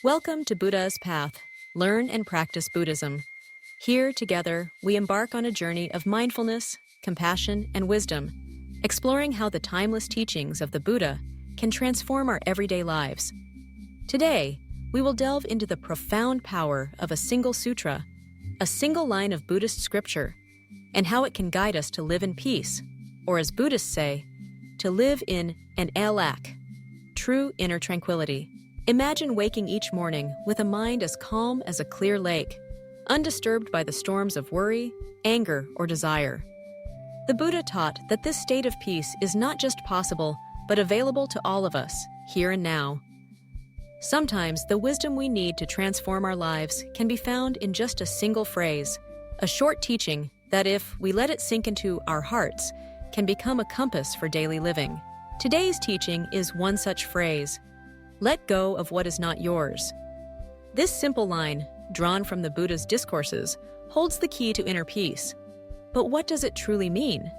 Welcome to Buddha's Path. Learn and practice Buddhism. Here, together, we embark on a journey of mindfulness, compassion, and wisdom, exploring how the timeless teachings of the Buddha can transform our everyday lives. Today, we will delve into the profound power of a single sutra, a single line of Buddhist scripture, and how it can guide us to live in peace, or as Buddhists say, to live in an elak, true inner tranquility. Imagine waking each morning with a mind as calm as a clear lake, undisturbed by the storms of worry, anger, or desire. The Buddha taught that this state of peace is not just possible, but available to all of us, here and now. Sometimes the wisdom we need to transform our lives can be found in just a single phrase, a short teaching that, if we let it sink into our hearts, can become a compass for daily living. Today's teaching is one such phrase: let go of what is not yours. This simple line, drawn from the Buddha's discourses, holds the key to inner peace. But what does it truly mean?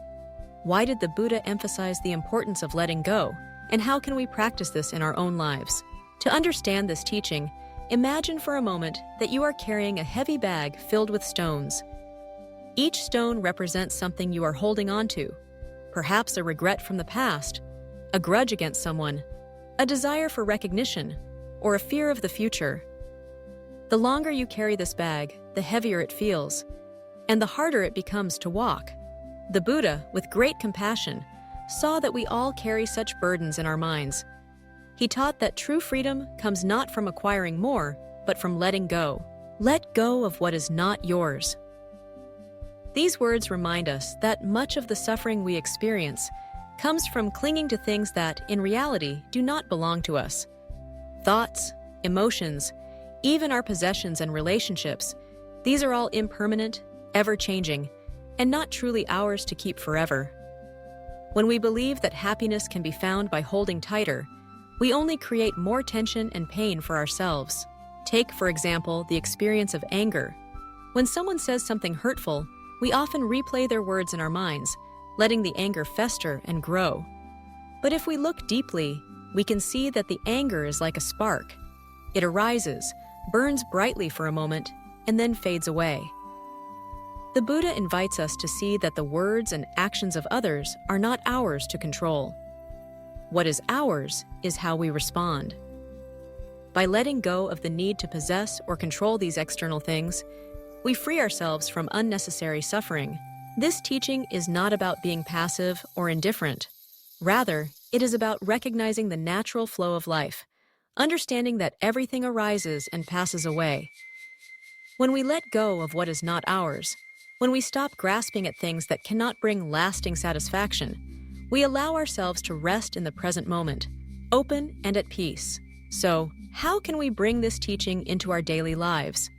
Why did the Buddha emphasize the importance of letting go, and how can we practice this in our own lives? To understand this teaching, imagine for a moment that you are carrying a heavy bag filled with stones. Each stone represents something you are holding on to, perhaps a regret from the past, a grudge against someone, a desire for recognition, or a fear of the future. The longer you carry this bag, the heavier it feels, and the harder it becomes to walk. The Buddha, with great compassion, saw that we all carry such burdens in our minds. He taught that true freedom comes not from acquiring more, but from letting go. Let go of what is not yours. These words remind us that much of the suffering we experience comes from clinging to things that, in reality, do not belong to us. Thoughts, emotions, even our possessions and relationships, these are all impermanent, ever-changing, and not truly ours to keep forever. When we believe that happiness can be found by holding tighter, we only create more tension and pain for ourselves. Take, for example, the experience of anger. When someone says something hurtful, we often replay their words in our minds, letting the anger fester and grow. But if we look deeply, we can see that the anger is like a spark. It arises, burns brightly for a moment, and then fades away. The Buddha invites us to see that the words and actions of others are not ours to control. What is ours is how we respond. By letting go of the need to possess or control these external things, we free ourselves from unnecessary suffering. This teaching is not about being passive or indifferent. Rather, it is about recognizing the natural flow of life, understanding that everything arises and passes away. When we let go of what is not ours, when we stop grasping at things that cannot bring lasting satisfaction, we allow ourselves to rest in the present moment, open and at peace. So, how can we bring this teaching into our daily lives?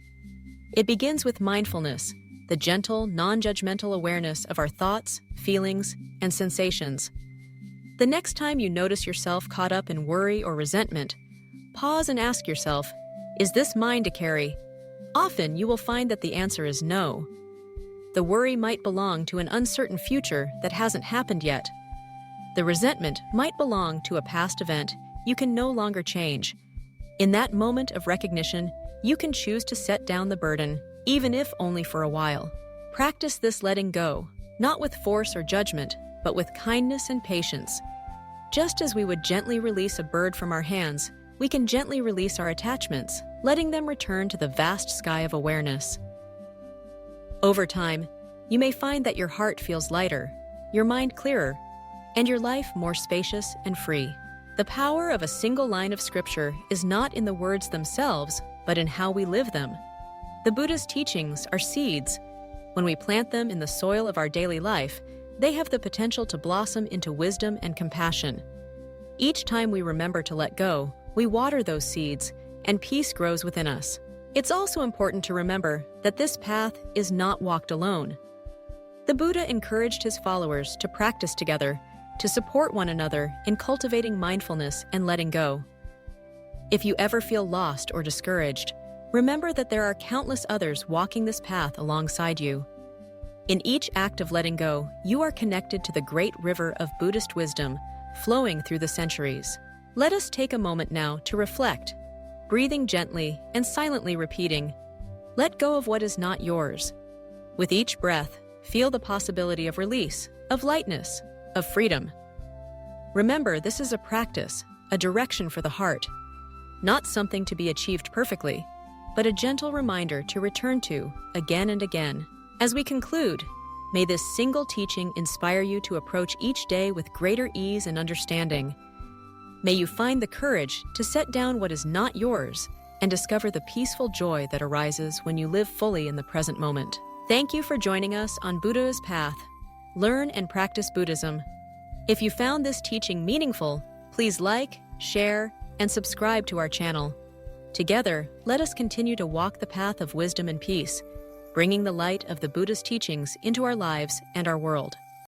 It begins with mindfulness, the gentle, non-judgmental awareness of our thoughts, feelings, and sensations. The next time you notice yourself caught up in worry or resentment, pause and ask yourself, is this mine to carry? Often you will find that the answer is no. The worry might belong to an uncertain future that hasn't happened yet. The resentment might belong to a past event you can no longer change. In that moment of recognition, you can choose to set down the burden, even if only for a while. Practice this letting go, not with force or judgment, but with kindness and patience. Just as we would gently release a bird from our hands, we can gently release our attachments, letting them return to the vast sky of awareness. Over time, you may find that your heart feels lighter, your mind clearer, and your life more spacious and free. The power of a single line of scripture is not in the words themselves, but in how we live them. The Buddha's teachings are seeds. When we plant them in the soil of our daily life, they have the potential to blossom into wisdom and compassion. Each time we remember to let go, we water those seeds, and peace grows within us. It's also important to remember that this path is not walked alone. The Buddha encouraged his followers to practice together, to support one another in cultivating mindfulness and letting go. If you ever feel lost or discouraged, remember that there are countless others walking this path alongside you. In each act of letting go, you are connected to the great river of Buddhist wisdom flowing through the centuries. Let us take a moment now to reflect. breathing gently and silently repeating, "Let go of what is not yours." With each breath, feel the possibility of release, of lightness, of freedom. Remember, this is a practice, a direction for the heart, not something to be achieved perfectly, but a gentle reminder to return to again and again. As we conclude, may this single teaching inspire you to approach each day with greater ease and understanding. May you find the courage to set down what is not yours and discover the peaceful joy that arises when you live fully in the present moment. Thank you for joining us on Buddha's Path. Learn and practice Buddhism. If you found this teaching meaningful, please like, share, and subscribe to our channel. Together, let us continue to walk the path of wisdom and peace, bringing the light of the Buddhist teachings into our lives and our world.